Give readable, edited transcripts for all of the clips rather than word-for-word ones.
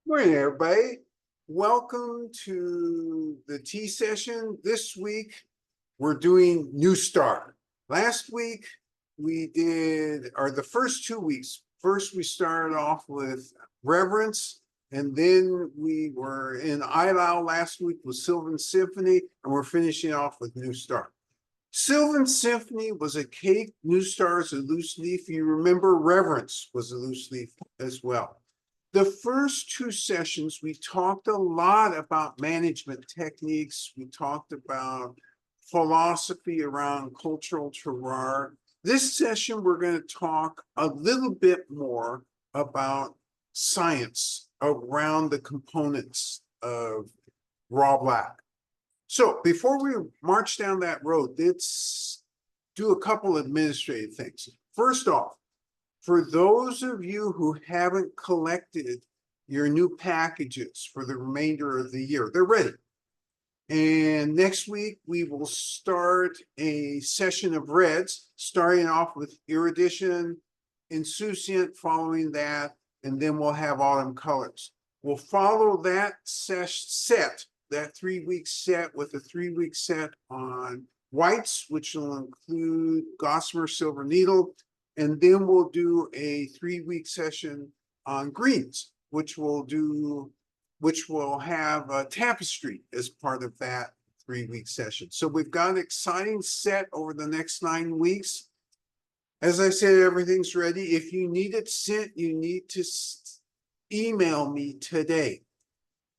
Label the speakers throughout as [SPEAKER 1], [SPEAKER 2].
[SPEAKER 1] Morning, everybody. Welcome to the tea session. This week, we're doing New Start. Last week, we did, or the first 2 weeks, first we started off with Reverence, and then we were in Ilau last week with Sylvan Symphony, and we're finishing off with New Start. Sylvan Symphony was a cake, New Start is a loose leaf. You remember Reverence was a loose leaf as well. The first two sessions, we talked a lot about management techniques. We talked about philosophy around cultural terroir. This session, we're going to talk a little bit more about science around the components of raw black. So before we march down that road, let's do a couple administrative things. First off, for those of you who haven't collected your new packages for the remainder of the year, they're ready. And next week, we will start a session of reds, starting off with iridescent, insouciant, following that, and then we'll have autumn colors. We'll follow that set, that 3-week set, with a 3-week set on whites, which will include gossamer silver needle, and then we'll do a 3-week session on greens, which will have a tapestry as part of that 3-week session. So we've got an exciting set over the next 9 weeks. As I said, everything's ready. If you need it sent, you need to email me today,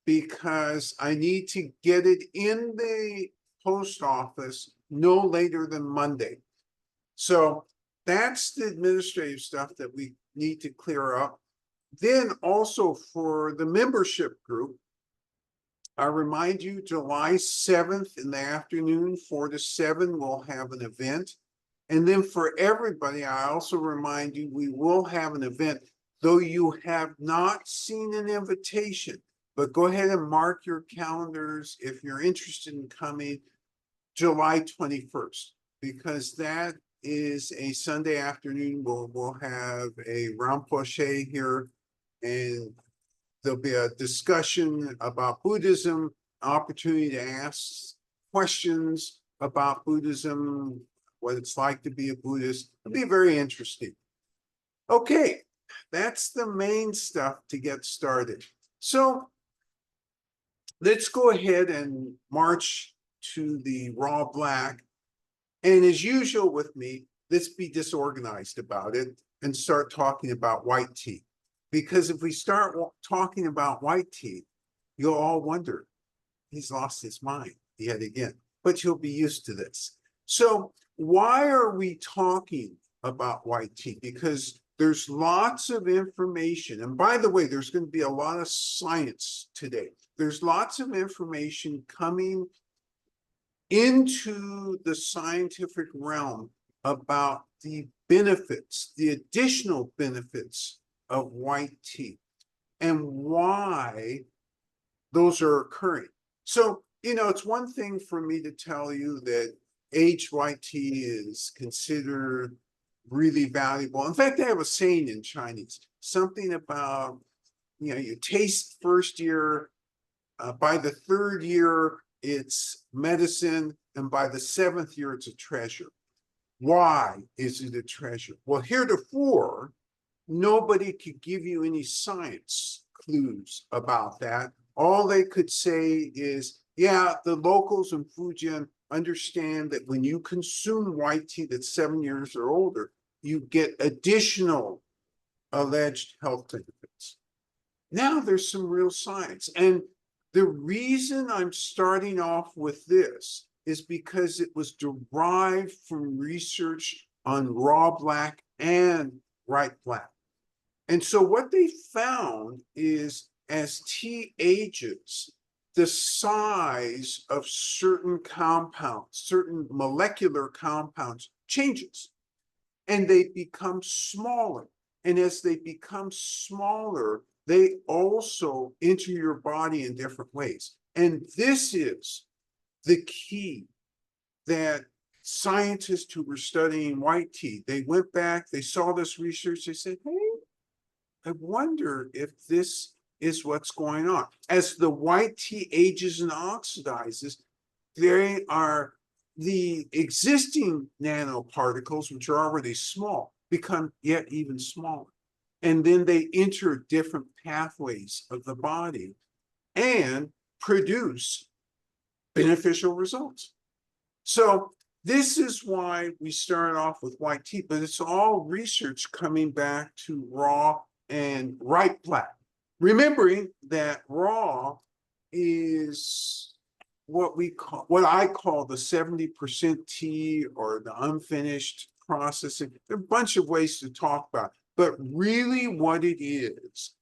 [SPEAKER 1] because I need to get it in the post office no later than Monday. So that's the administrative stuff that we need to clear up. Then also for the membership group, I remind you, July 7th in the afternoon, 4 to 7, we'll have an event. And then for everybody, I also remind you, we will have an event, though you have not seen an invitation, but go ahead and mark your calendars if you're interested in coming, July 21st, because that is a Sunday afternoon. We'll have a round poche here, and there'll be a discussion about Buddhism, opportunity to ask questions about Buddhism, what it's like to be a Buddhist. It'll be very interesting. Okay, that's the main stuff to get started. So let's go ahead and march to the raw black. And as usual with me, let's be disorganized about it and start talking about white tea. Because if we start talking about white tea, you'll all wonder, he's lost his mind yet again, but you'll be used to this. So why are we talking about white tea? Because there's lots of information. And by the way, there's going to be a lot of science today. There's lots of information coming into the scientific realm about the benefits, the additional benefits of white tea and why those are occurring. So, it's one thing for me to tell you that aged white tea is considered really valuable. In fact, they have a saying in Chinese, something about, you taste first year, by the third year, it's medicine, and by the 7th year, it's a treasure. Why is it a treasure? Well, heretofore, nobody could give you any science clues about that. All they could say is, yeah, the locals in Fujian understand that when you consume white tea that's 7 years or older, you get additional alleged health benefits. Now there's some real science. And the reason I'm starting off with this is because it was derived from research on raw black and white black. And so what they found is as tea ages, the size of certain compounds, certain molecular compounds changes, and they become smaller. And as they become smaller, they also enter your body in different ways. And this is the key that scientists who were studying white tea, they went back, they saw this research, they said, hey, I wonder if this is what's going on. As the white tea ages and oxidizes, they are the existing nanoparticles, which are already small, become yet even smaller. And then they enter different pathways of the body and produce beneficial results. So this is why we started off with white tea, but it's all research coming back to raw and ripe black. Remembering that raw is what I call the 70% tea or the unfinished processing. There are a bunch of ways to talk about it, but really what it is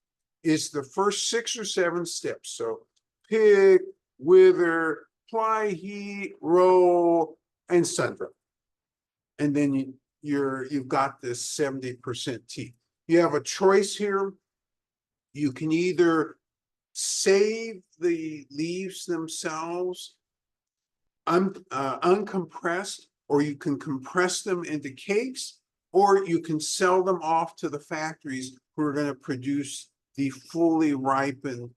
[SPEAKER 1] the first 6 or 7 steps. So pick, wither, apply heat, roll, and sun dry. And then you've got this 70% tea. You have a choice here. You can either save the leaves themselves uncompressed, or you can compress them into cakes, or you can sell them off to the factories who are going to produce the fully ripened,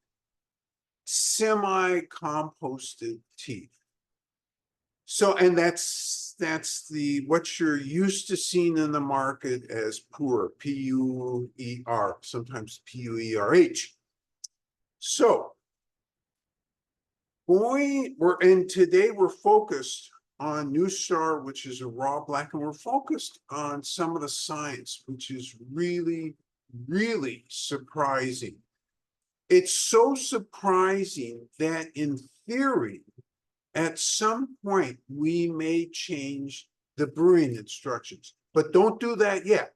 [SPEAKER 1] semi-composted tea. So, and that's what you're used to seeing in the market as puer, P-U-E-R, sometimes P-U-E-R-H. So, today we're focused on New Star, which is a raw black, and we're focused on some of the science, which is really, really surprising. It's so surprising that in theory, at some point, we may change the brewing instructions, but don't do that yet,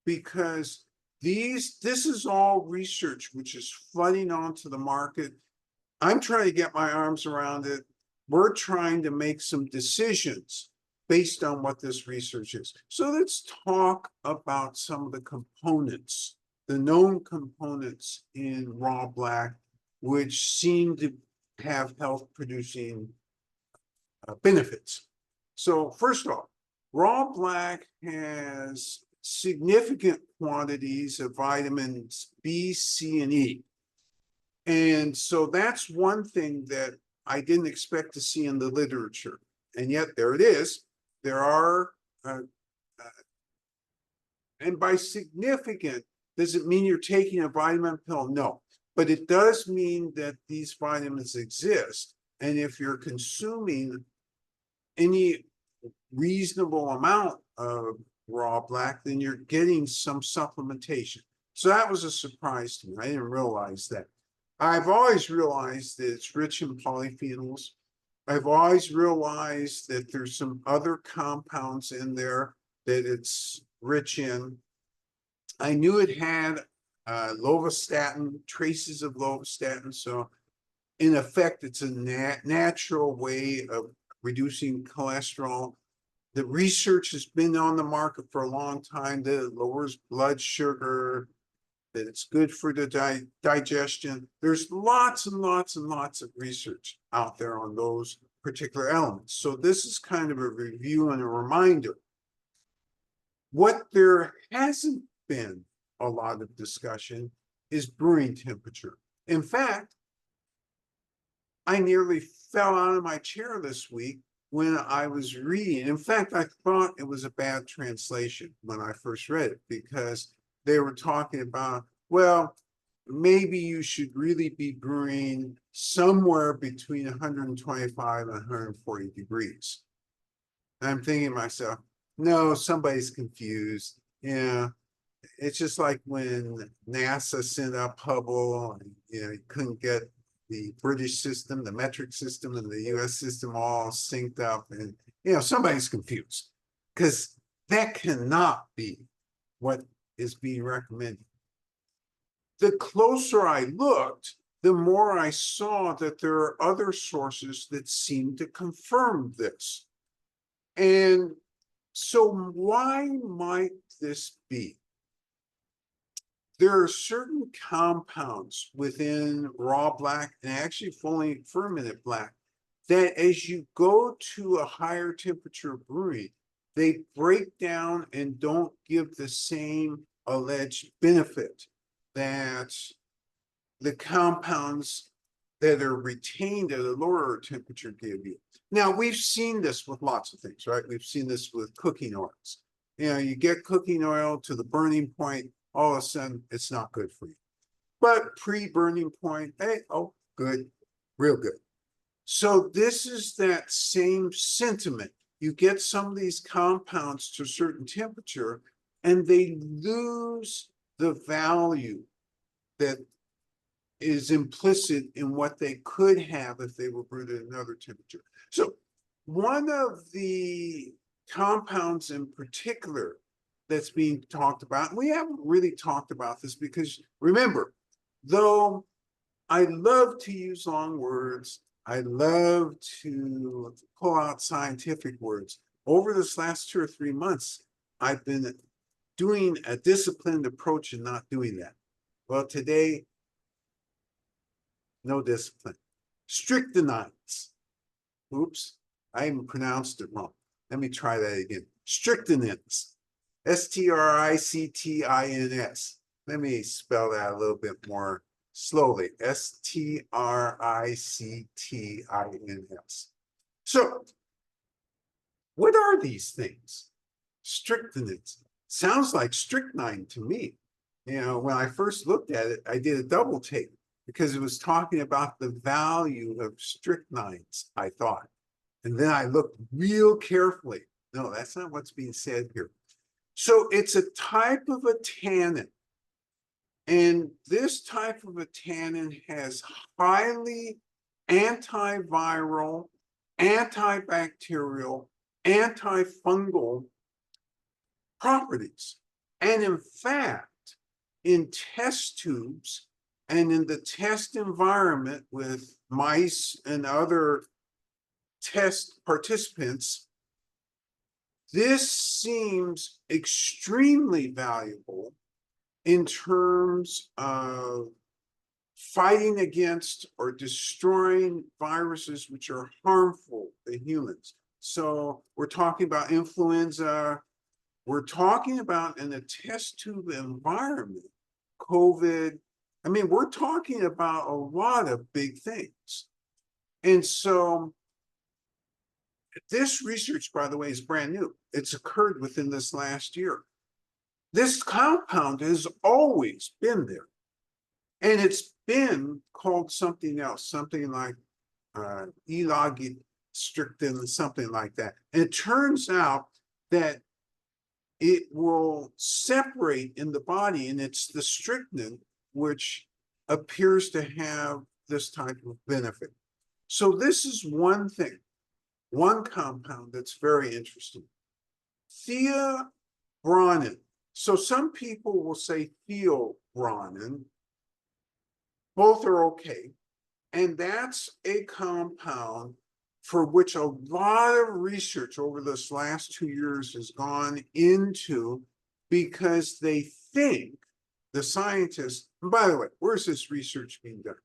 [SPEAKER 1] because this is all research which is flooding onto the market. I'm trying to get my arms around it. We're trying to make some decisions based on what this research is. So let's talk about some of the components, the known components in raw black, which seem to have health producing benefits. So first off, raw black has significant quantities of vitamins B, C, and E. And so that's one thing that I didn't expect to see in the literature. And yet there it is. There are, and by significant, does it mean you're taking a vitamin pill? No, but it does mean that these vitamins exist. And if you're consuming any reasonable amount of raw black, then you're getting some supplementation. So that was a surprise to me. I didn't realize that. I've always realized that it's rich in polyphenols. I've always realized that there's some other compounds in there that it's rich in. I knew it had lovastatin, traces of lovastatin. So in effect, it's a natural way of reducing cholesterol. The research has been on the market for a long time that it lowers blood sugar, that it's good for the digestion. There's lots and lots and lots of research out there on those particular elements. So this is kind of a review and a reminder. What there hasn't been a lot of discussion is brewing temperature. In fact, I nearly fell out of my chair this week when I was reading. In fact, I thought it was a bad translation when I first read it, because they were talking about, well, maybe you should really be brewing somewhere between 125 and 140 degrees. And I'm thinking to myself, no, somebody's confused. Yeah, it's just like when NASA sent up Hubble, and you couldn't get the British system, the metric system, and the US system all synced up, and somebody's confused, because that cannot be what is being recommended. The closer I looked, the more I saw that there are other sources that seem to confirm this. And so why might this be? There are certain compounds within raw black and actually fully fermented black that as you go to a higher temperature brewing, they break down and don't give the same alleged benefit that the compounds that are retained at a lower temperature give you. Now, we've seen this with lots of things, right? We've seen this with cooking oils. You know, you get cooking oil to the burning point, all of a sudden it's not good for you. But pre-burning point, hey, oh, good, real good. So this is that same sentiment. You get some of these compounds to a certain temperature and they lose the value that is implicit in what they could have if they were brewed at another temperature. So one of the compounds in particular that's being talked about, and we haven't really talked about this because remember, though I love to use long words, I love to pull out scientific words. Over this last 2 or 3 months, I've been doing a disciplined approach and not doing that. Well, today, no discipline. Strychnines. Oops, I even pronounced it wrong. Let me try that again. Strychnines. Strictins. Let me spell that a little bit more slowly. Strictins. So, what are these things? Strychnines. Sounds like strychnine to me. You know, when I first looked at it, I did a double take because it was talking about the value of strychnines, I thought. And then I looked real carefully. No, that's not what's being said here. So it's a type of a tannin. And this type of a tannin has highly antiviral, antibacterial, antifungal properties. And in fact, in test tubes and in the test environment with mice and other test participants, this seems extremely valuable in terms of fighting against or destroying viruses which are harmful to humans. So we're talking about influenza. We're talking about in a test tube environment, COVID. I mean, we're talking about a lot of big things. And so this research, by the way, is brand new. It's occurred within this last year. This compound has always been there. And it's been called something else, something like elogistrin, something like that. And it turns out that it will separate in the body, and it's the strychnine which appears to have this type of benefit. So this is one thing, one compound that's very interesting. Theobromine. So some people will say theobromine. Both are okay. And that's a compound for which a lot of research over this last 2 years has gone into because they think the scientists, and by the way, where's this research being done?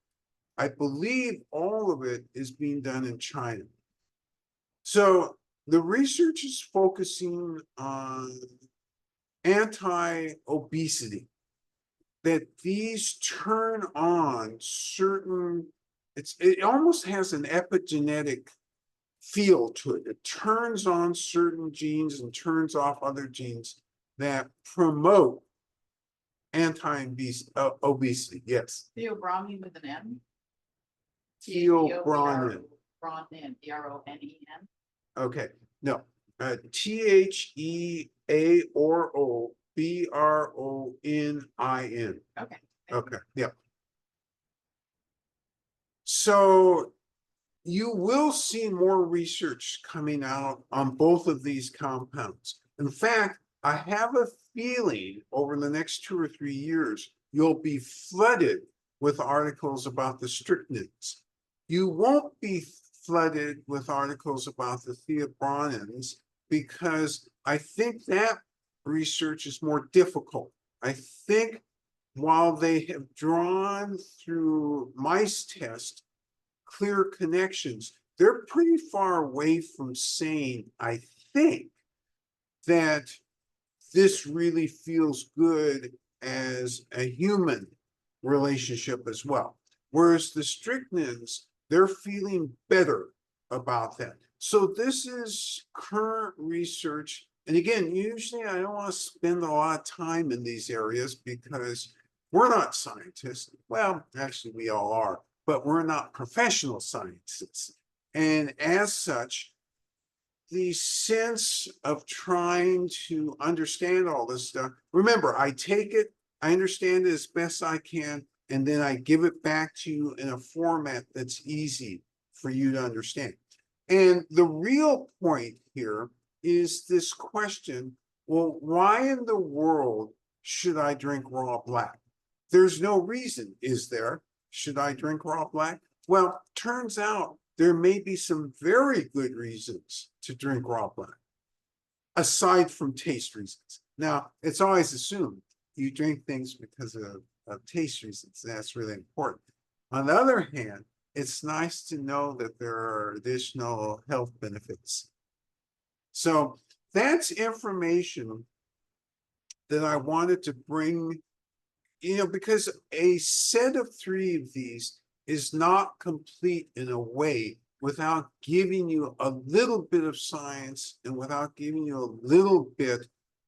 [SPEAKER 1] I believe all of it is being done in China. So the research is focusing on anti-obesity, that these turn on certain, it almost has an epigenetic feel to it. It turns on certain genes and turns off other genes that promote anti-obesity. Yes.
[SPEAKER 2] Theobromine with an M?
[SPEAKER 1] Theobromine.
[SPEAKER 2] Bronin, B-R-O-N-E-N.
[SPEAKER 1] Okay, no. Theobromine.
[SPEAKER 2] Okay.
[SPEAKER 1] Okay, yeah. So you will see more research coming out on both of these compounds. In fact, I have a feeling over the next 2 or 3 years, you'll be flooded with articles about the strychnines. You won't be flooded with articles about the theobronins because I think that research is more difficult. I think while they have drawn through mice tests clear connections, they're pretty far away from saying, I think, that this really feels good as a human relationship as well. Whereas the strychnins, they're feeling better about that. So this is current research. And again, usually I don't want to spend a lot of time in these areas because we're not scientists. Well, actually, we all are, but we're not professional scientists. And as such, the sense of trying to understand all this stuff, remember, I take it, I understand it as best I can, and then I give it back to you in a format that's easy for you to understand. And the real point here is this question, well, why in the world should I drink raw black? There's no reason, is there? Should I drink raw black? Well, turns out there may be some very good reasons to drink raw black, aside from taste reasons. Now, it's always assumed you drink things because of taste reasons. That's really important. On the other hand, it's nice to know that there are additional health benefits. So that's information that I wanted to bring, because a set of 3 of these is not complete in a way without giving you a little bit of science and without giving you a little bit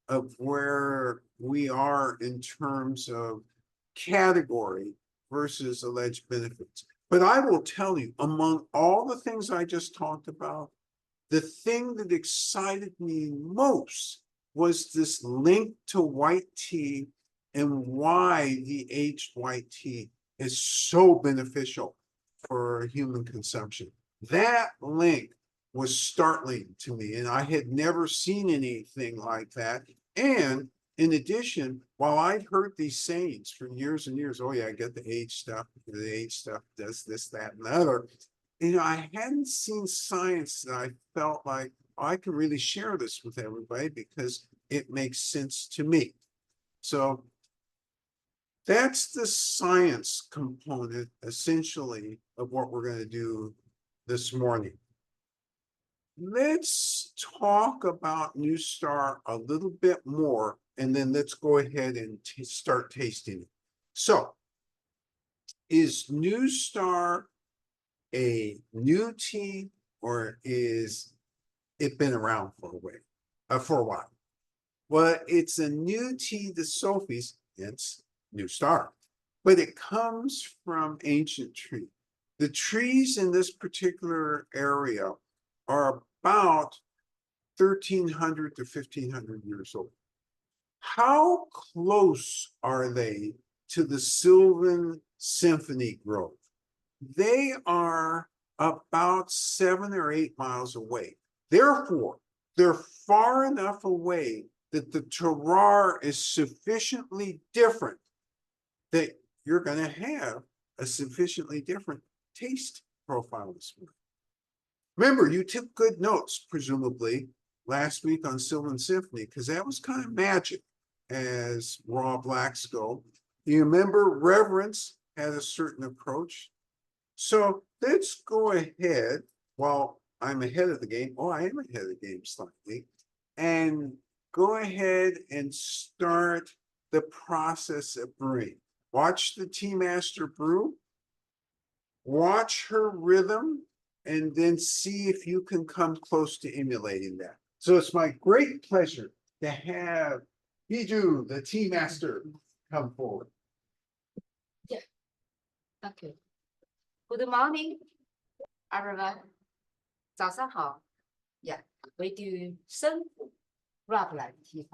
[SPEAKER 1] of where we are in terms of category versus alleged benefits. But I will tell you, among all the things I just talked about, the thing that excited me most was this link to white tea and why the aged white tea is so beneficial for human consumption. That link was startling to me, and I had never seen anything like that. And in addition, while I'd heard these sayings for years and years, oh yeah, I get the age stuff, the age stuff does this, that, and the other. I hadn't seen science that I felt like I can really share this with everybody because it makes sense to me. So that's the science component, essentially, of what we're going to do this morning. Let's talk about New Star a little bit more, and then let's go ahead and start tasting it. So, is New Star a new tea, or is it been around for a while? Well, it's a new tea to Sophie's, hence New Star, but it comes from ancient tree. The trees in this particular area are about 1,300 to 1,500 years old. How close are they to the Sylvan Symphony Grove? They are about 7 or 8 miles away. Therefore, they're far enough away that the terroir is sufficiently different that you're going to have a sufficiently different taste profile this morning. Remember, you took good notes, presumably, last week on Sylvan Symphony, because that was kind of magic as raw blacks go. You remember reverence had a certain approach. So let's go ahead, while I'm ahead of the game, I am ahead of the game slightly, and go ahead and start the process of brewing. Watch the tea master brew, watch her rhythm, and then see if you can come close to emulating that. So it's my great pleasure to have Biju, the tea master, come forward.
[SPEAKER 3] Okay. Good morning, everyone. 早上好。Yeah, we do 生普 rub like tea.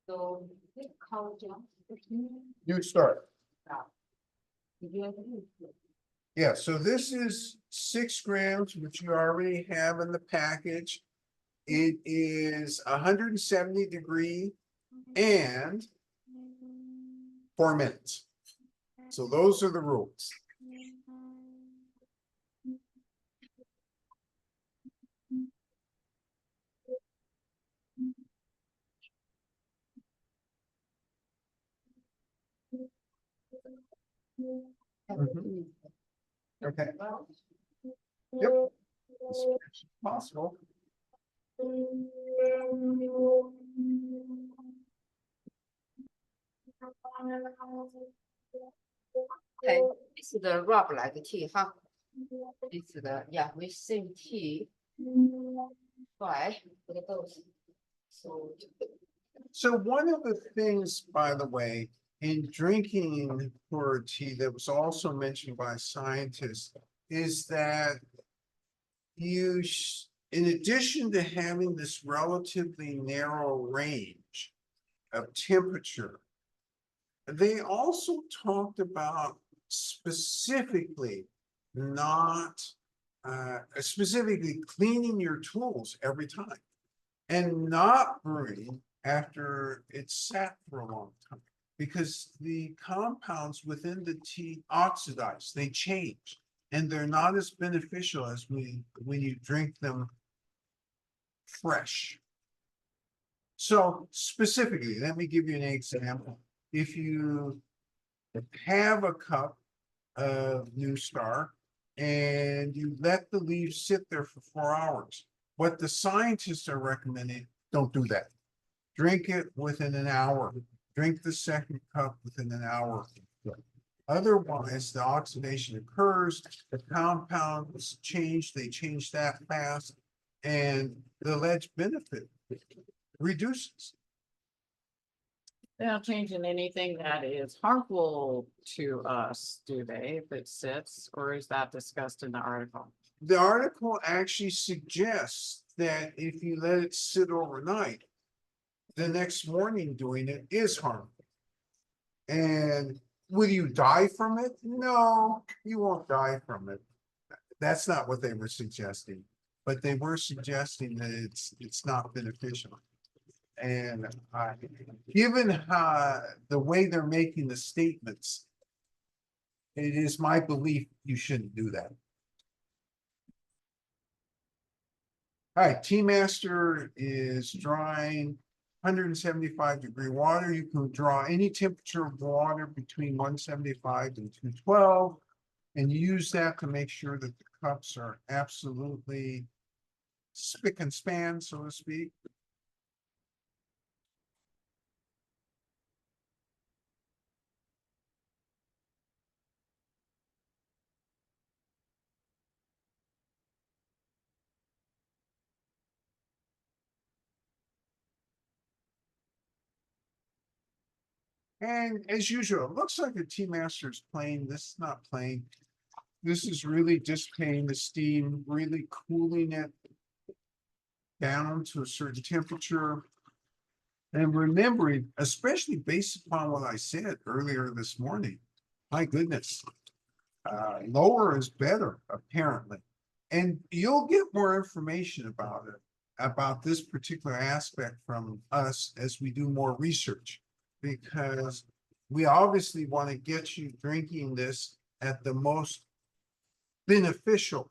[SPEAKER 3] So we call
[SPEAKER 1] You start.
[SPEAKER 3] it.
[SPEAKER 1] Yeah, so this is 6 grams, which you already have in the package. It is 170 degree and 4 minutes. So those are the rules. Okay. Yep. As much as possible.
[SPEAKER 3] Okay, this is the rub like tea, huh? This is the, yeah, we same tea. Why? For the both. So,
[SPEAKER 1] So one of the things, by the way, in drinking pu'er tea that was also mentioned by scientists is that in addition to having this relatively narrow range of temperature, they also talked about specifically not specifically cleaning your tools every time and not brewing after it's sat for a long time because the compounds within the tea oxidize, they change, and they're not as beneficial as when you drink them fresh. So specifically, let me give you an example. If you have a cup of New Star and you let the leaves sit there for 4 hours, what the scientists are recommending, don't do that. Drink it within an hour. Drink the second cup within an hour. Otherwise, the oxidation occurs, the compounds change, they change that fast, and the alleged benefit reduces.
[SPEAKER 2] They're not changing anything that is harmful to us, do they, if it sits, or is that discussed in the article?
[SPEAKER 1] The article actually suggests that if you let it sit overnight, the next morning doing it is harmful. And will you die from it? No, you won't die from it. That's not what they were suggesting, but they were suggesting that it's not beneficial. And given the way they're making the statements, it is my belief you shouldn't do that. All right, Tea Master is drawing 175-degree water. You can draw any temperature of water between 175 and 212, and use that to make sure that the cups are absolutely spick and span, so to speak. And as usual, it looks like the Tea Master is plain. This is not plain. This is really dissipating the steam, really cooling it down to a certain temperature. And remembering, especially based upon what I said earlier this morning, my goodness, lower is better, apparently. And you'll get more information about it, about this particular aspect from us as we do more research. Because we obviously want to get you drinking this at the most beneficial,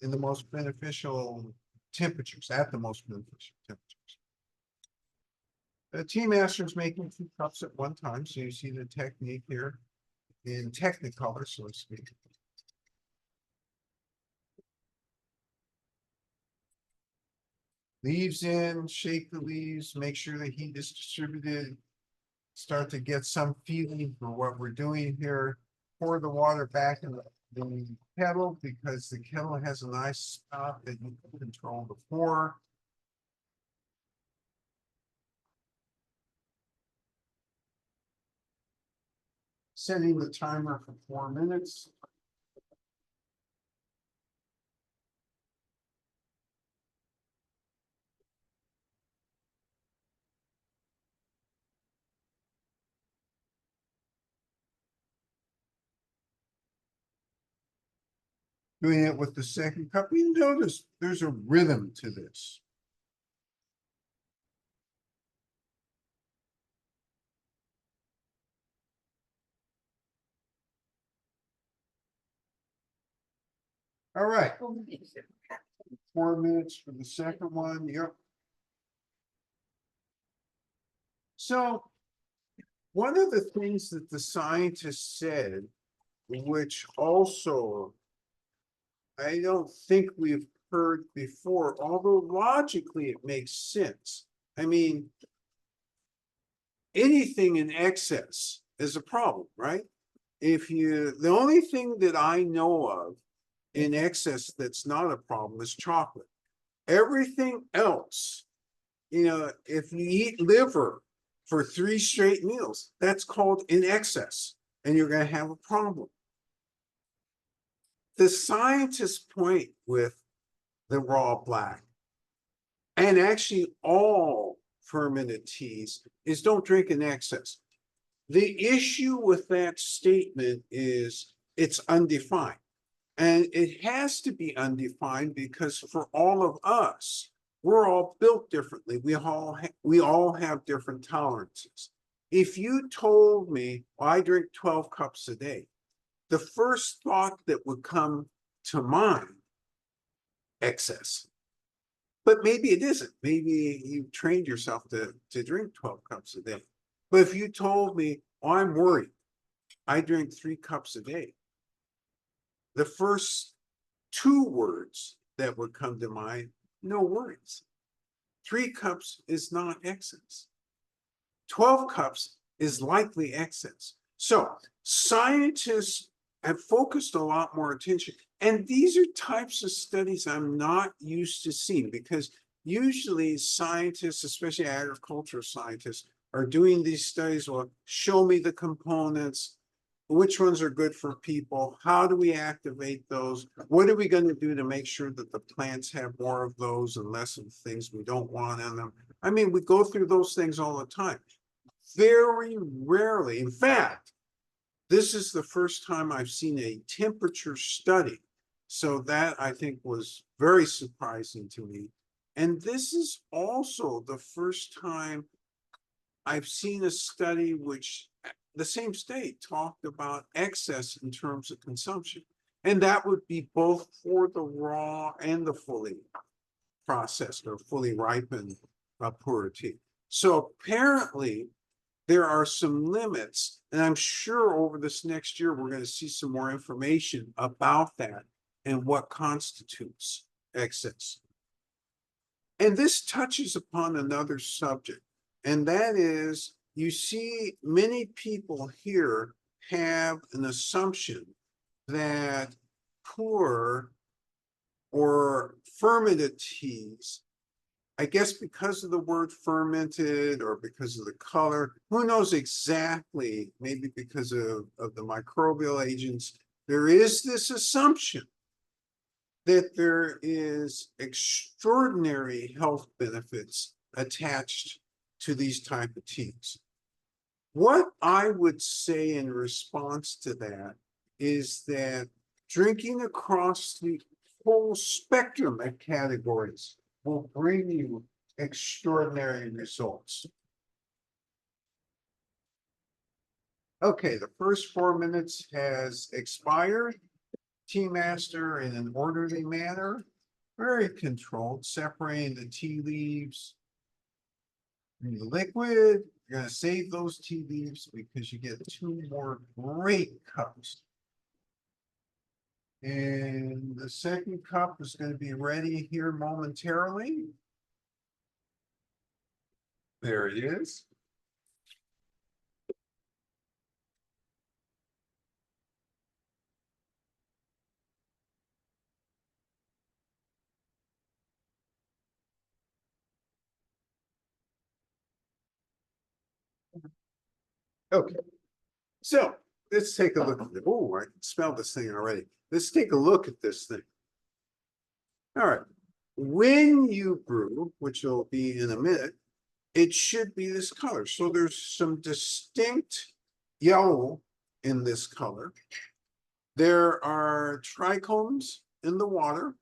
[SPEAKER 1] in the most beneficial temperatures, at the most beneficial temperatures. The Tea Master is making 2 cups at one time, so you see the technique here in Technicolor, so to speak. Leaves in, shake the leaves, make sure the heat is distributed. Start to get some feeling for what we're doing here. Pour the water back in the kettle because the kettle has a nice spout that you can control the pour. Setting the timer for 4 minutes. Doing it with the second cup, you notice there's a rhythm to this. All right. 4 minutes for the second one, yep. So one of the things that the scientists said, which also I don't think we've heard before, although logically it makes sense. I mean, anything in excess is a problem, right? The only thing that I know of in excess that's not a problem is chocolate. Everything else, if you eat liver for 3 straight meals, that's called in excess, and you're going to have a problem. The scientists point with the raw black, and actually all fermented teas, is don't drink in excess. The issue with that statement is it's undefined. And it has to be undefined because for all of us, we're all built differently. We all have different tolerances. If you told me, well, I drink 12 cups a day, the first thought that would come to mind, excess. But maybe it isn't. Maybe you trained yourself to drink 12 cups a day. But if you told me, oh, I'm worried, I drink 3 cups a day, the first 2 words that would come to mind, no worries. 3 cups is not excess. 12 cups is likely excess. So scientists have focused a lot more attention. And these are types of studies I'm not used to seeing, because usually scientists, especially agricultural scientists, are doing these studies. Well, show me the components. Which ones are good for people? How do we activate those? What are we going to do to make sure that the plants have more of those and less of things we don't want in them? I mean, we go through those things all the time. Very rarely, in fact, this is the first time I've seen a temperature study. So that, I think, was very surprising to me. And this is also the first time I've seen a study which the same state talked about excess in terms of consumption. And that would be both for the raw and the fully processed or fully ripened pu'er tea. So apparently there are some limits, and I'm sure over this next year, we're going to see some more information about that and what constitutes excess. And this touches upon another subject, and that is, you see many people here have an assumption that pu'er or fermented teas, I guess because of the word fermented or because of the color, who knows exactly, maybe because of the microbial agents, there is this assumption that there is extraordinary health benefits attached to these type of teas. What I would say in response to that is that drinking across the whole spectrum of categories will bring you extraordinary results. Okay, the first 4 minutes has expired. Tea master in an orderly manner, very controlled, separating the tea leaves from the liquid. You're going to save those tea leaves because you get 2 more great cups. And the second cup is going to be ready here momentarily. There it is. Okay, so let's take a look at it. Oh, I can smell this thing already. Let's take a look at this thing. All right, when you brew, which will be in a minute, it should be this color. So there's some distinct yellow in this color. There are trichomes in the water.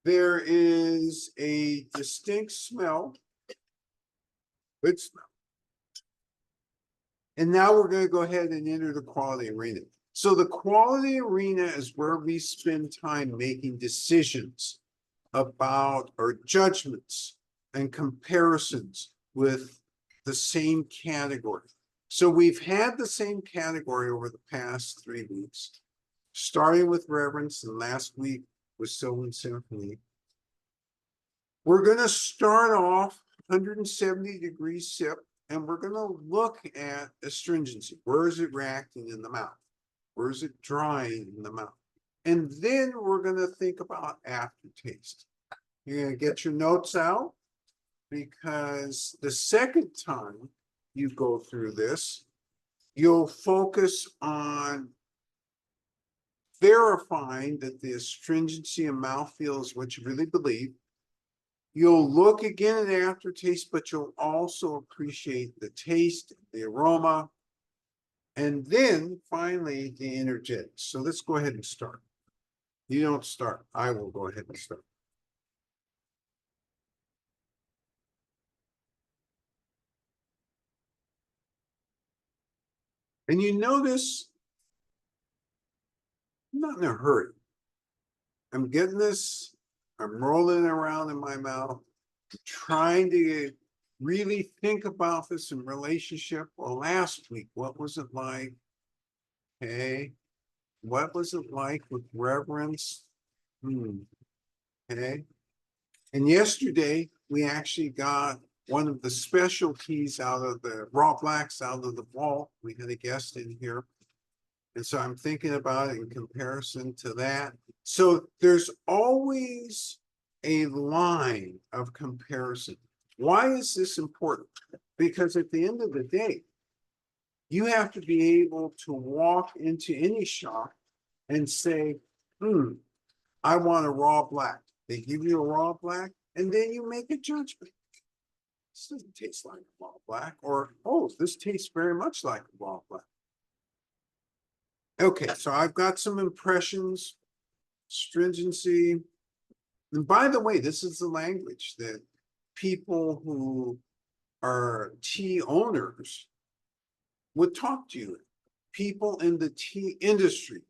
[SPEAKER 1] There is a distinct smell, good smell. And now we're going to go ahead and enter the quality arena. So the quality arena is where we spend time making decisions about our judgments and comparisons with the same category. So we've had the same category over the past 3 weeks, starting with reverence and last week with Sylvan Symphony. We're going to start off 170-degree sip, and we're gonna look at astringency. Where is it reacting in the mouth? Where is it drying in the mouth? And then we're gonna think about aftertaste. You're gonna get your notes out, because the second time you go through this, you'll focus on verifying that the astringency and mouthfeel is what you really believe. You'll look again at aftertaste, but you'll also appreciate the taste, the aroma, and then finally the energetics. So let's go ahead and start. You don't start. I will go ahead and start. And you notice I'm not in a hurry. I'm getting this, I'm rolling it around in my mouth, trying to really think about this in relationship. Well, last week, what was it like? Okay. What was it like with reverence? Okay. And yesterday, we actually got one of the specialties out of the raw blacks out of the vault. We had a guest in here. And so I'm thinking about it in comparison to that. So there's always a line of comparison. Why is this important? Because at the end of the day, you have to be able to walk into any shop and say, I want a raw black. They give you a raw black, and then you make a judgment. This doesn't taste like a raw black, or, oh, this tastes very much like a raw black. Okay, so I've got some impressions, stringency. And by the way, this is the language that people who are tea owners would talk to you. People in the tea industry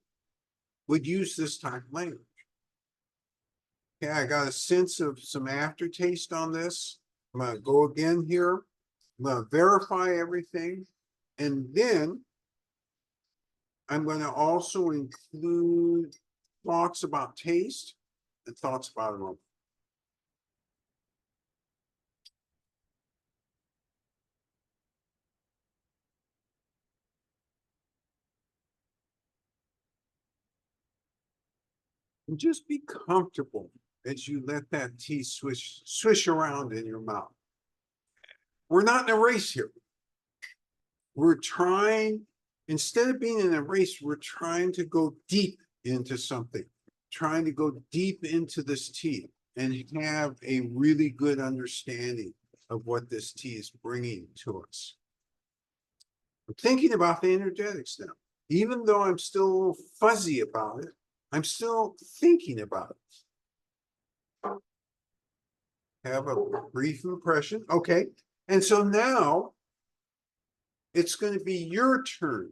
[SPEAKER 1] would use this type of language. Okay, I got a sense of some aftertaste on this. I'm gonna go again here. I'm gonna verify everything. And then I'm going to also include thoughts about taste and thoughts about aroma. And just be comfortable as you let that tea swish around in your mouth. We're not in a race here. We're trying, instead of being in a race, we're trying to go deep into something, trying to go deep into this tea and have a really good understanding of what this tea is bringing to us. I'm thinking about the energetics now. Even though I'm still a little fuzzy about it, I'm still thinking about it. Have a brief impression. Okay. And so now it's going to be your turn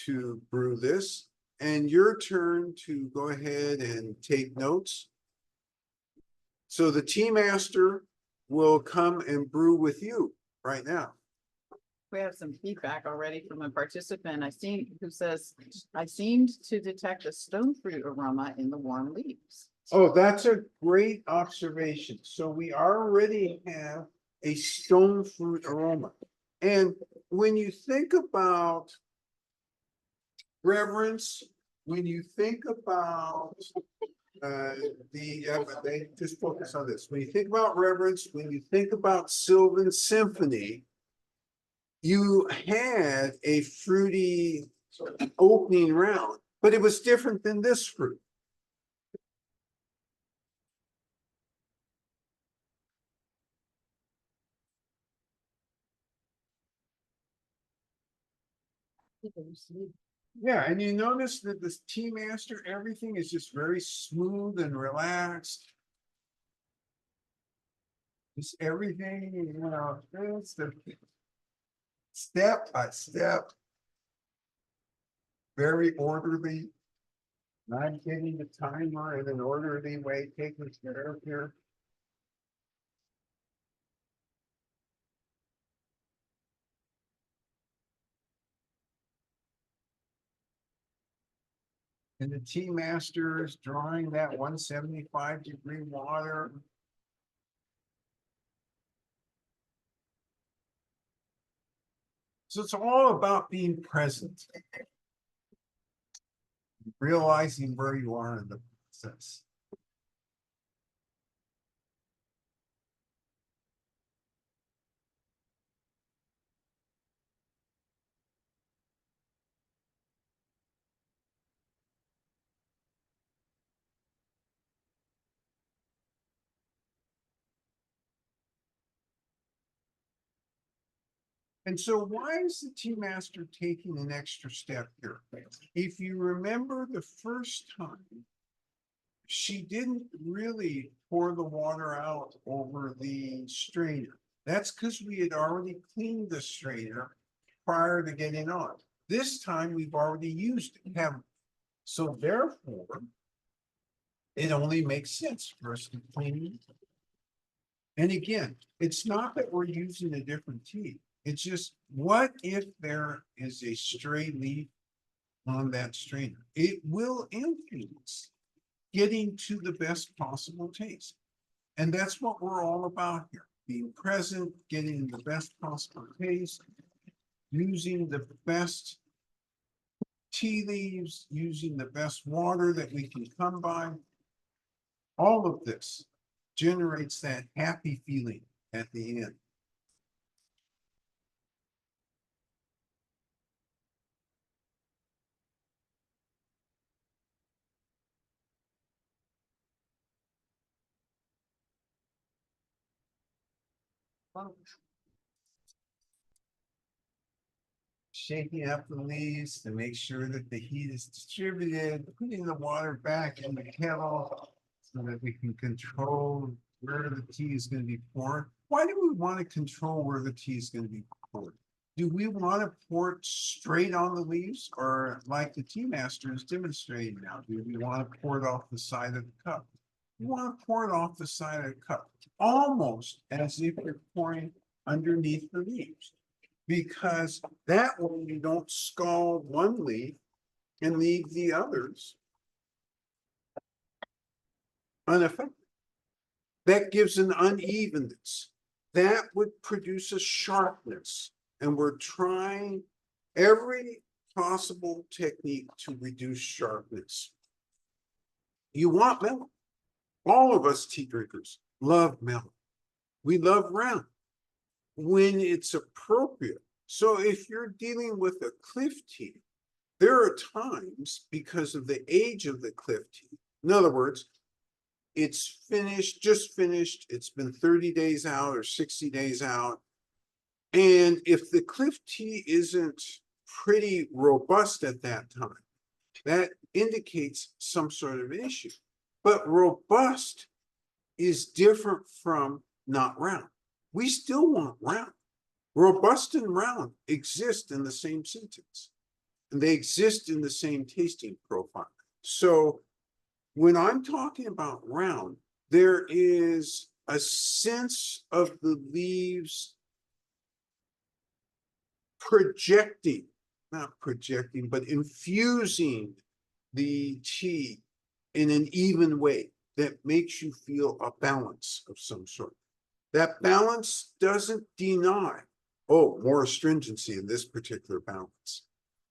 [SPEAKER 1] to brew this and your turn to go ahead and take notes. So the tea master will come and brew with you right now.
[SPEAKER 2] We have some feedback already from a participant who says, I seemed to detect a stone fruit aroma in the warm leaves.
[SPEAKER 1] Oh, that's a great observation. So we already have a stone fruit aroma. And when you think about reverence, when you think about just focus on this. When you think about reverence, when you think about Sylvan Symphony, you had a fruity opening round, but it was different than this fruit. Yeah, and you notice that this tea master, everything is just very smooth and relaxed. Just everything, you know, it's the step by step. Very orderly. Not getting the timer in an orderly way, taking care of here. And the tea master is drawing that 175-degree water. So it's all about being present. Realizing where you are in the process. And so why is the tea master taking an extra step here? If you remember the first time, she didn't really pour the water out over the strainer. That's because we had already cleaned the strainer prior to getting on. This time we've already used it, haven't we? So therefore, it only makes sense for us to clean it. And again, it's not that we're using a different tea. It's just, what if there is a stray leaf on that strainer? It will influence getting to the best possible taste. And that's what we're all about here. Being present, getting the best possible taste, using the best tea leaves, using the best water that we can come by. All of this generates that happy feeling at the end. Shaking up the leaves to make sure that the heat is distributed, putting the water back in the kettle so that we can control where the tea is going to be poured. Why do we want to control where the tea is going to be poured? Do we want to pour it straight on the leaves, or like the tea master is demonstrating now? Do we want to pour it off the side of the cup? We want to pour it off the side of the cup, almost as if you're pouring underneath the leaves. Because that way you don't scald one leaf and leave the others unaffected. That gives an unevenness. That would produce a sharpness. And we're trying every possible technique to reduce sharpness. You want melon. All of us tea drinkers love melon. We love round when it's appropriate. So if you're dealing with a cliff tea, there are times, because of the age of the cliff tea, in other words, it's finished, just finished, it's been 30 days out or 60 days out. And if the cliff tea isn't pretty robust at that time, that indicates some sort of issue. But robust is different from not round. We still want round. Robust and round exist in the same sentence, and they exist in the same tasting profile. So when I'm talking about round, there is a sense of the leaves projecting, not projecting, but infusing the tea in an even way that makes you feel a balance of some sort. That balance doesn't deny, oh, more astringency in this particular balance,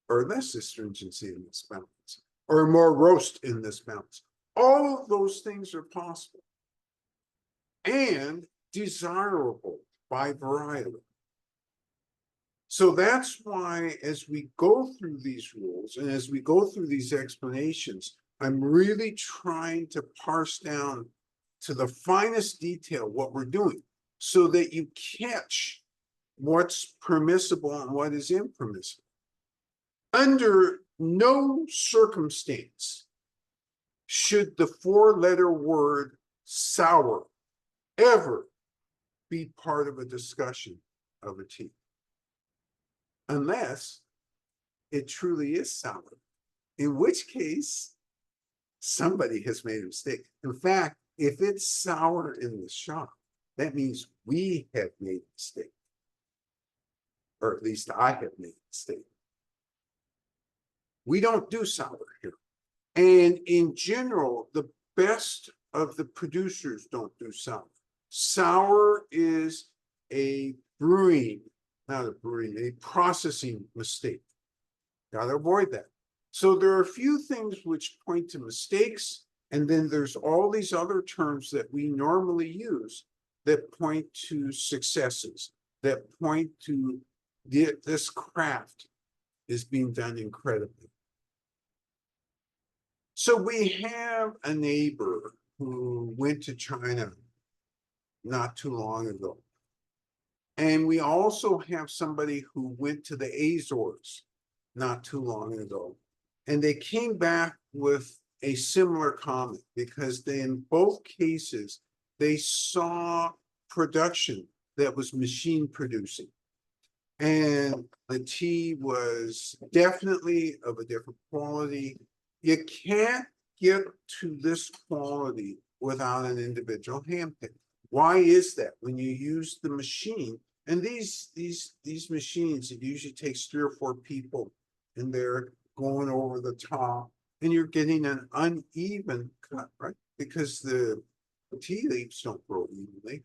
[SPEAKER 1] or less astringency in this balance, or more roast in this balance. All of those things are possible and desirable by variety. So that's why, as we go through these rules and as we go through these explanations, I'm really trying to parse down to the finest detail what we're doing, so that you catch what's permissible and what is impermissible. Under no circumstance should the four-letter word sour ever be part of a discussion of a tea, unless it truly is sour, in which case somebody has made a mistake. In fact, if it's sour in the shop, that means we have made a mistake, or at least I have made a mistake. We don't do sour here. And in general, the best of the producers don't do sour. Sour is a brewing not a brewing, a processing mistake. Gotta avoid that. So there are a few things which point to mistakes, and then there's all these other terms that we normally use that point to successes, that point to this craft is being done incredibly. So we have a neighbor who went to China not too long ago. And we also have somebody who went to the Azores not too long ago. And they came back with a similar comment because they, in both cases, they saw production that was machine producing. And the tea was definitely of a different quality. You can't get to this quality without an individual handpick. Why is that? When you use the machine, and these machines, it usually takes 3 or 4 people, and they're going over the top, and you're getting an uneven cut, right? Because the tea leaves don't grow evenly.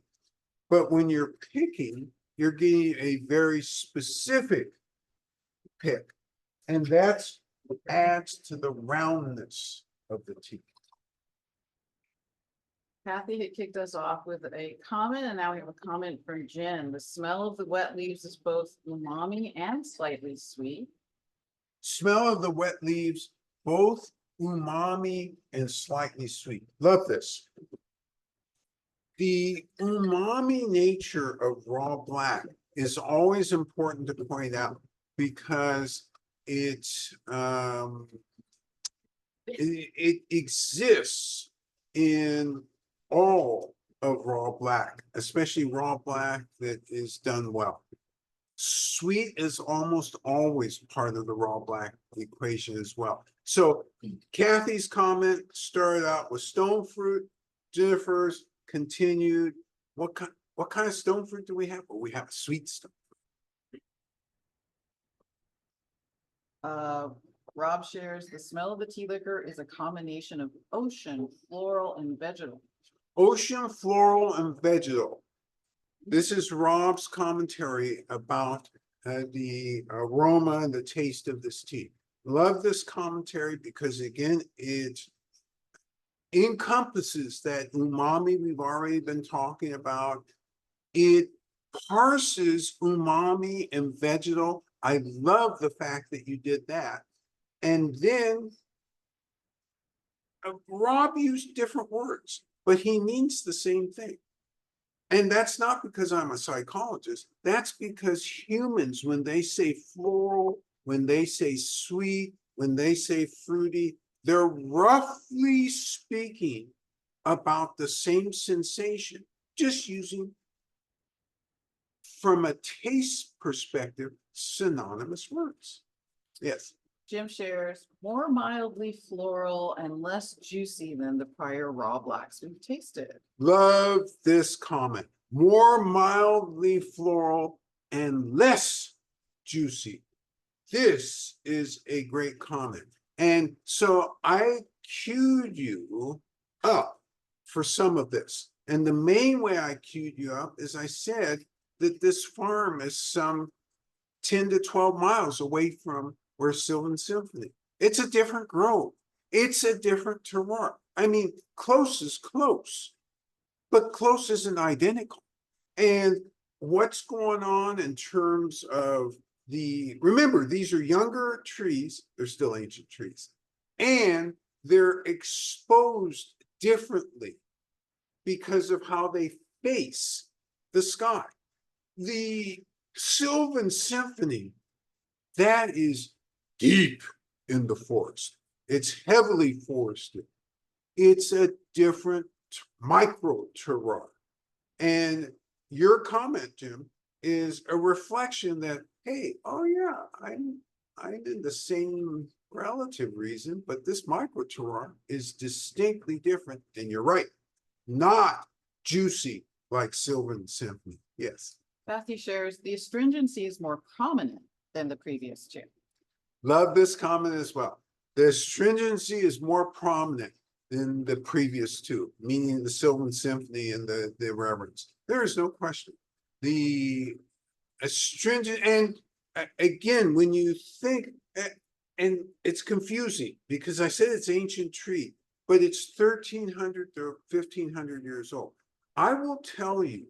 [SPEAKER 1] But when you're picking, you're getting a very specific pick, and that's what adds to the roundness of the tea.
[SPEAKER 2] Kathy had kicked us off with a comment, and now we have a comment from Jen. The smell of the wet leaves is both umami and slightly sweet.
[SPEAKER 1] Smell of the wet leaves, both umami and slightly sweet. Love this. The umami nature of raw black is always important to point out because it's it exists in all of raw black, especially raw black that is done well. Sweet is almost always part of the raw black equation as well. So Kathy's comment started out with stone fruit. Jennifer's continued. What kind of stone fruit do we have? Well, we have a sweet stone.
[SPEAKER 2] Rob shares the smell of the tea liquor is a combination of ocean, floral, and vegetal.
[SPEAKER 1] Ocean, floral, and vegetal. This is Rob's commentary about the aroma and the taste of this tea. Love this commentary because, again, it encompasses that umami we've already been talking about. It parses umami and vegetal. I love the fact that you did that. And then Rob used different words, but he means the same thing. And that's not because I'm a psychologist. That's because humans, when they say floral, when they say sweet, when they say fruity, they're roughly speaking about the same sensation, just using, from a taste perspective, synonymous words. Yes.
[SPEAKER 2] Jim shares more mildly floral and less juicy than the prior raw blacks we've tasted.
[SPEAKER 1] Love this comment. More mildly floral and less juicy. This is a great comment. And so I queued you up for some of this. And the main way I queued you up is I said that this farm is some 10 to 12 miles away from where Sylvan Symphony. It's a different grove. It's a different terroir. I mean, close is close, but close isn't identical. And what's going on in terms of remember, these are younger trees, they're still ancient trees, and they're exposed differently because of how they face the sky. The Sylvan Symphony, that is deep in the forest. It's heavily forested. It's a different micro terroir. And your comment, Jim, is a reflection that, hey, oh yeah, I'm in the same relative reason, but this micro terroir is distinctly different. And you're right, not juicy like Sylvan Symphony. Yes.
[SPEAKER 2] Kathy shares the astringency is more prominent than the previous two.
[SPEAKER 1] Love this comment as well. The astringency is more prominent than the previous two, meaning the Sylvan Symphony and the Reverence. There is no question. The astringent, and again, when you think, and it's confusing because I said it's ancient tree, but it's 1300 to 1500 years old. I will tell you,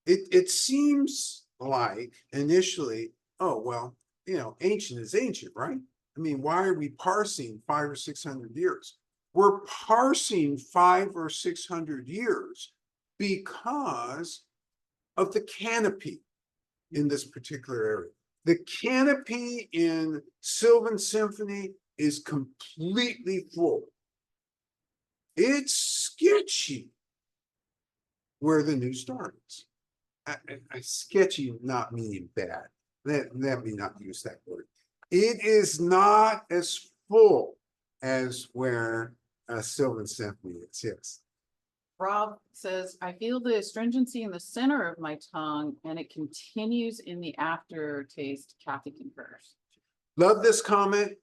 [SPEAKER 1] it seems like initially, oh, well, you know, ancient is ancient, right? I mean, why are we parsing 500 or 600 years? We're parsing 500 or 600 years because of the canopy in this particular area. The canopy in Sylvan Symphony is completely full. It's sketchy where the new starts. Sketchy not meaning bad. Let me not use that word. It is not as full as where Sylvan Symphony is, yes.
[SPEAKER 2] Rob says, I feel the astringency in the center of my tongue and it continues in the aftertaste. Kathy concurs.
[SPEAKER 1] Love this comment.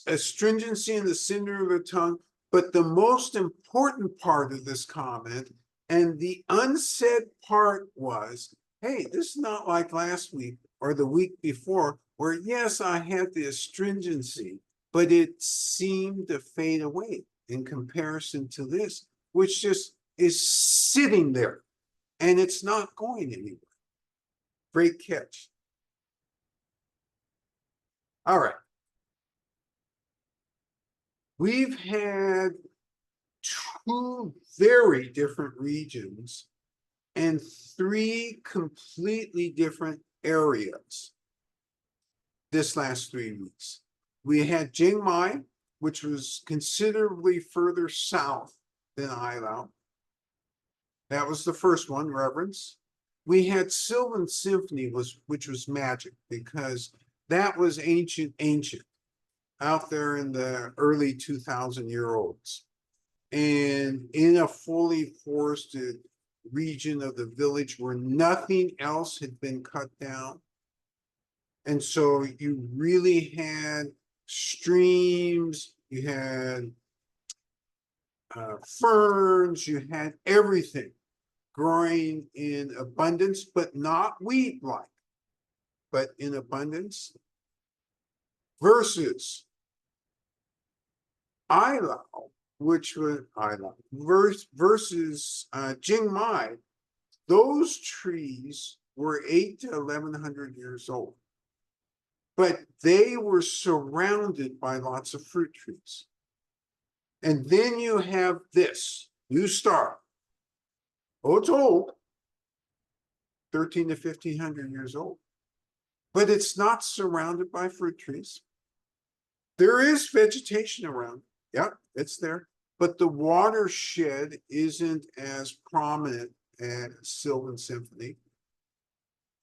[SPEAKER 1] Astringency in the center of the tongue. But the most important part of this comment and the unsaid part was, hey, this is not like last week or the week before, where yes, I had the astringency, but it seemed to fade away in comparison to this, which just is sitting there and it's not going anywhere. Great catch. All right. We've had two very different regions and three completely different areas this last 3 weeks. We had Chiang Mai, which was considerably further south than Ilau. That was the first one, reverence. We had Sylvan Symphony, which was magic because that was ancient out there in the early 2000-year-olds. And in a fully forested region of the village where nothing else had been cut down. And so you really had streams, you had ferns, you had everything growing in abundance, but not weed-like, but in abundance. Versus Ilau, which was Ilau, versus Chiang Mai, those trees were 800 to 1100 years old. But they were surrounded by lots of fruit trees. And then you have this new star. Oh, it's old, 13 to 1500 years old. But it's not surrounded by fruit trees. There is vegetation around. Yep, it's there. But the watershed isn't as prominent as Sylvan Symphony.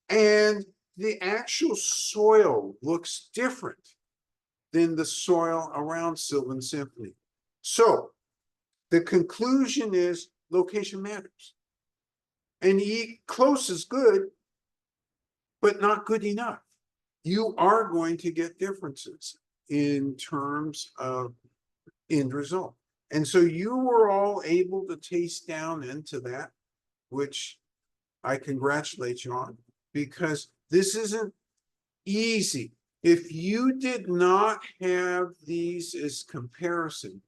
[SPEAKER 1] And the actual soil looks different than the soil around Sylvan Symphony. So the conclusion is location matters. And close is good, but not good enough. You are going to get differences in terms of end result. And so you were all able to taste down into that, which I congratulate you on, because this isn't easy. If you did not have these as comparison,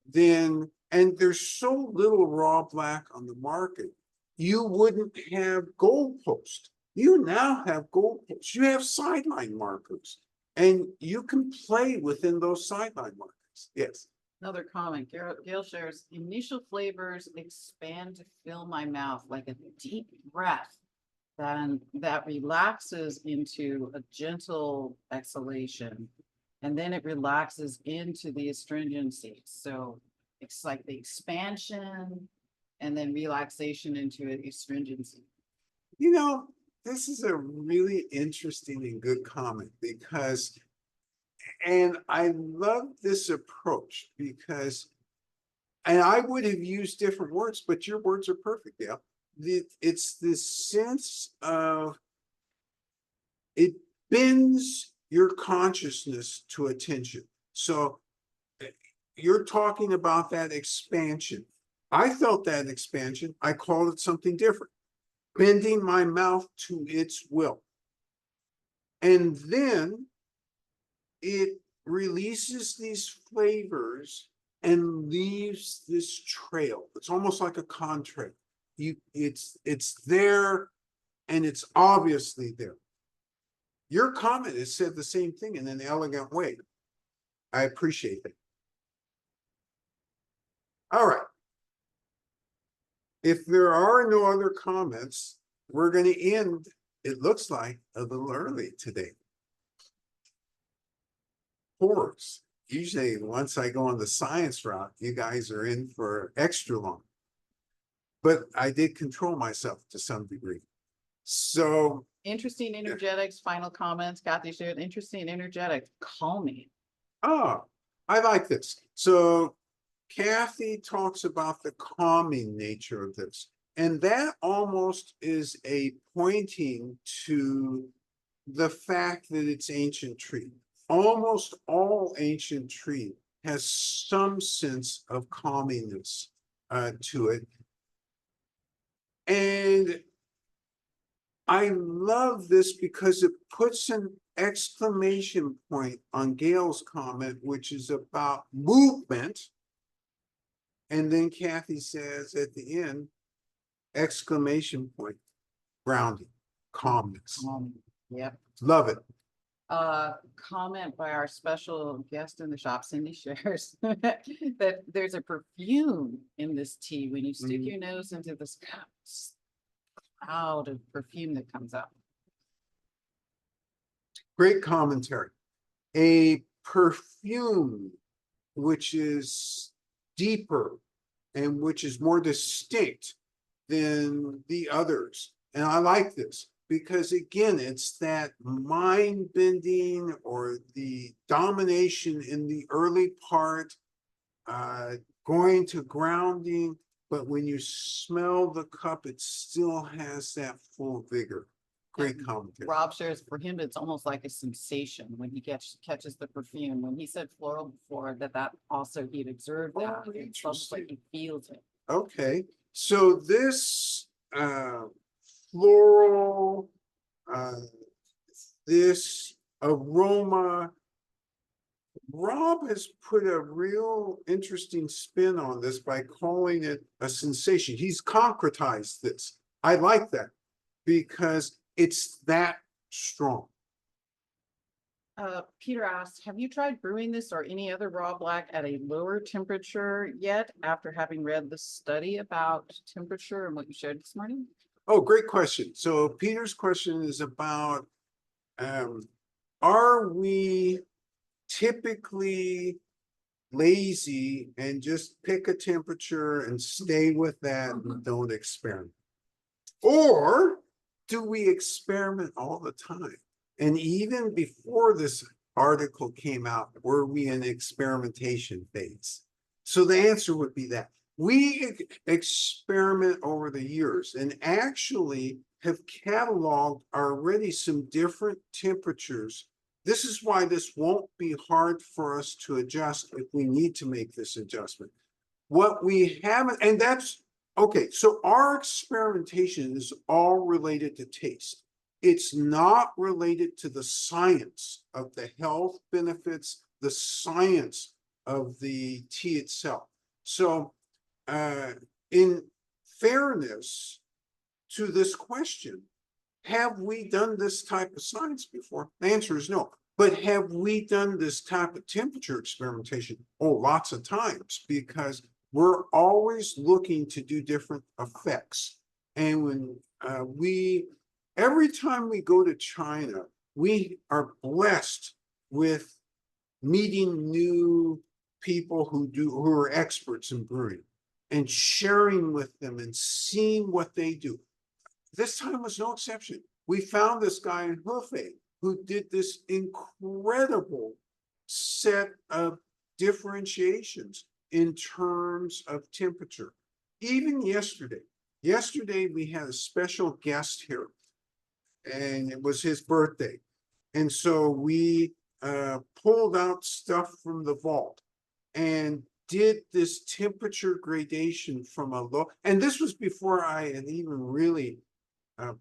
[SPEAKER 1] then, and there's so little raw black on the market, you wouldn't have goalposts. You now have goalposts. You have sideline markers, and you can play within those sideline markers. Yes.
[SPEAKER 2] Another comment, Gail shares, initial flavors expand to fill my mouth like a deep breath. Then that relaxes into a gentle exhalation. And then it relaxes into the astringency. So it's like the expansion and then relaxation into the astringency.
[SPEAKER 1] You know, this is a really interesting and good comment because, and I love this approach because, and I would have used different words, but your words are perfect, yeah. It's this sense of, it bends your consciousness to attention. So you're talking about that expansion. I felt that expansion. I called it something different. Bending my mouth to its will. And then it releases these flavors and leaves this trail. It's almost like a contrail. It's there and it's obviously there. Your comment has said the same thing in an elegant way. I appreciate that. All right. If there are no other comments, we're going to end, it looks like, a little early today. Course. Usually once I go on the science route, you guys are in for extra long. But I did control myself to some degree. So,
[SPEAKER 2] Interesting energetics, final comments. Kathy shared interesting energetics, calming.
[SPEAKER 1] I like this. So Kathy talks about the calming nature of this. And that almost is a pointing to the fact that it's ancient tree. Almost all ancient tree has some sense of calmingness to it. And I love this because it puts an exclamation point on Gail's comment, which is about movement. And then Kathy says at the end, exclamation point, grounding, calmness.
[SPEAKER 2] Yep.
[SPEAKER 1] Love it.
[SPEAKER 2] Comment by our special guest in the shop, Cindy shares that there's a perfume in this tea. When you stick your nose into this cup, cloud of perfume that comes out.
[SPEAKER 1] Great commentary. A perfume which is deeper and which is more distinct than the others. And I like this because, again, it's that mind bending or the domination in the early part, going to grounding. But when you smell the cup, it still has that full vigor. Great commentary.
[SPEAKER 2] Rob shares for him, it's almost like a sensation when he catches the perfume. When he said floral before, that also he'd observed that.
[SPEAKER 1] Oh,
[SPEAKER 2] It's almost like he feels it.
[SPEAKER 1] Okay, so this floral, this aroma, Rob has put a real interesting spin on this by calling it a sensation. He's concretized this. I like that because it's that strong.
[SPEAKER 2] Peter asked, have you tried brewing this or any other raw black at a lower temperature yet after having read the study about temperature and what you showed this morning?
[SPEAKER 1] Oh, great question. So Peter's question is about, are we typically lazy and just pick a temperature and stay with that and don't experiment? Or do we experiment all the time? And even before this article came out, were we in experimentation phase? So the answer would be that. We experiment over the years and actually have cataloged already some different temperatures. This is why this won't be hard for us to adjust if we need to make this adjustment. What we haven't, and that's, okay, so our experimentation is all related to taste. It's not related to the science of the health benefits, the science of the tea itself. So in fairness to this question, have we done this type of science before? The answer is no. But have we done this type of temperature experimentation? Oh, lots of times, because we're always looking to do different effects. And when every time we go to China, we are blessed with meeting new people who are experts in brewing and sharing with them and seeing what they do. This time was no exception. We found this guy in Hefei who did this incredible set of differentiations in terms of temperature. Even yesterday we had a special guest here and it was his birthday. And so we pulled out stuff from the vault and did this temperature gradation from a low, and this was before I had even really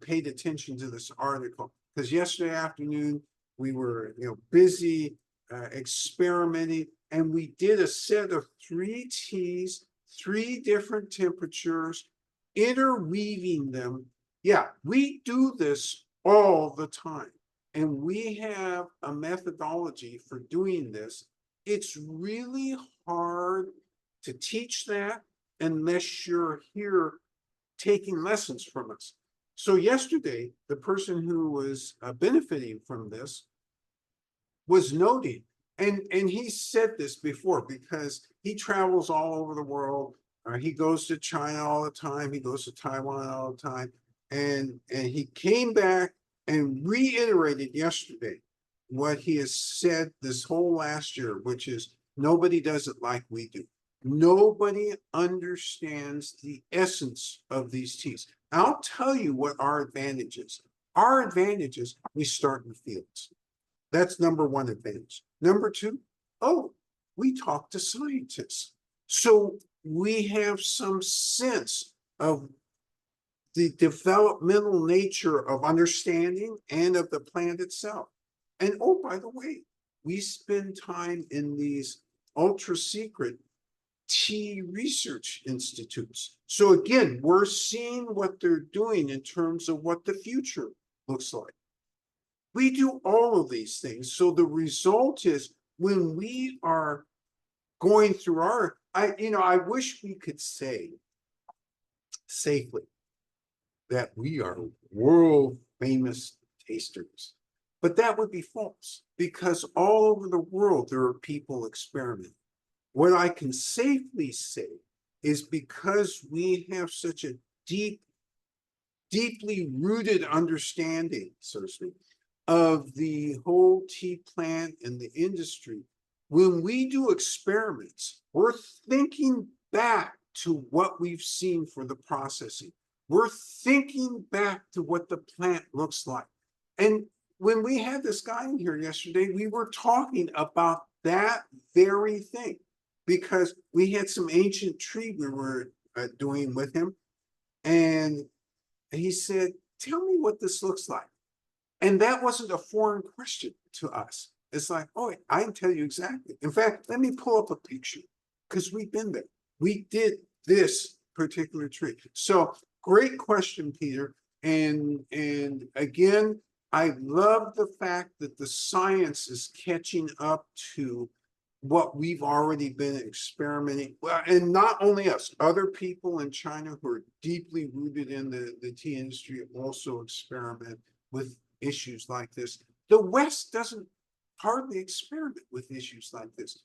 [SPEAKER 1] paid attention to this article, because yesterday afternoon, we were, busy experimenting, and we did a set of 3 teas, 3 different temperatures, interweaving them. Yeah, we do this all the time. And we have a methodology for doing this. It's really hard to teach that unless you're here taking lessons from us. So yesterday, the person who was benefiting from this was noting, and he said this before because he travels all over the world. He goes to China all the time. He goes to Taiwan all the time. And he came back and reiterated yesterday what he has said this whole last year, which is nobody does it like we do. Nobody understands the essence of these teas. I'll tell you what our advantage is. Our advantage is we start in the fields. That's number 1 advantage. Number 2, we talk to scientists. So we have some sense of the developmental nature of understanding and of the plant itself. And oh, by the way, we spend time in these ultra secret tea research institutes. So again, we're seeing what they're doing in terms of what the future looks like. We do all of these things. So the result is when we are going through I wish we could say safely that we are world famous tasters, but that would be false because all over the world there are people experimenting. What I can safely say is because we have such a deeply rooted understanding, so to speak, of the whole tea plant and the industry, when we do experiments, we're thinking back to what we've seen for the processing. We're thinking back to what the plant looks like. And when we had this guy in here yesterday, we were talking about that very thing because we had some ancient tree we were doing with him. And he said, tell me what this looks like. And that wasn't a foreign question to us. It's like, oh, I can tell you exactly. In fact, let me pull up a picture because we've been there. We did this particular tree. So great question, Peter. And again, I love the fact that the science is catching up to what we've already been experimenting. Well, and not only us, other people in China who are deeply rooted in the tea industry also experiment with issues like this. The West doesn't hardly experiment with issues like this.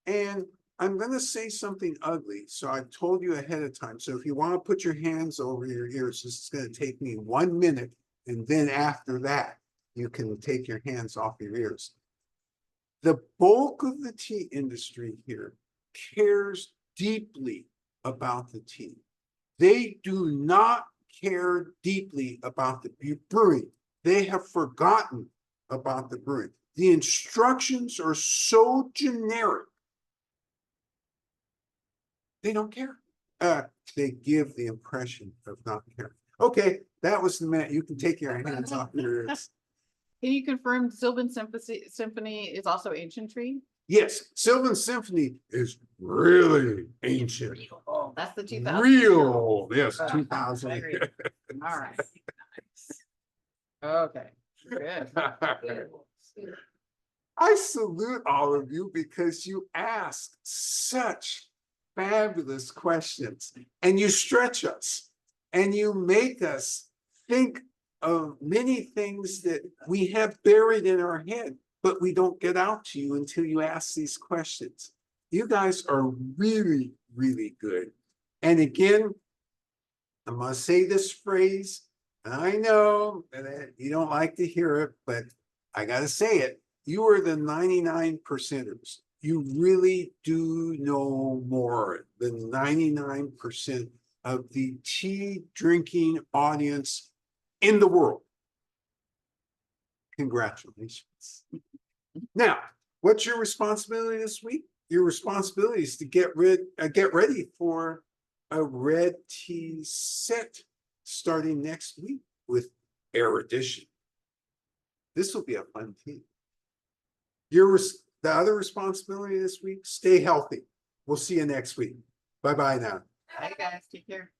[SPEAKER 1] And I'm going to say something ugly. So I've told you ahead of time. So if you want to put your hands over your ears, this is going to take me 1 minute. And then after that, you can take your hands off your ears. The bulk of the tea industry here cares deeply about the tea. They do not care deeply about the brewing. They have forgotten about the brewing. The instructions are so generic. They don't care. They give the impression of not caring. Okay, that was the minute. You can take your hands off your ears.
[SPEAKER 2] Can you confirm Sylvan Symphony is also ancient tree?
[SPEAKER 1] Yes, Sylvan Symphony is really ancient.
[SPEAKER 2] Oh, that's the 2000.
[SPEAKER 1] Real, yes,
[SPEAKER 2] Oh,
[SPEAKER 1] 2000.
[SPEAKER 2] very good. All right. Okay, good.
[SPEAKER 1] I salute all of you because you ask such fabulous questions and you stretch us and you make us think of many things that we have buried in our head, but we don't get out to you until you ask these questions. You guys are really, really good. And again, I'm going to say this phrase. I know that you don't like to hear it, but I got to say it. You are the 99%ers. You really do know more than 99% of the tea drinking audience in the world. Congratulations. Now, what's your responsibility this week? Your responsibility is to get ready for a red tea set starting next week with erudition. This will be a fun tea. The other responsibility this week, stay healthy. We'll see you next week. Bye-bye now.
[SPEAKER 2] Bye, guys. Take care.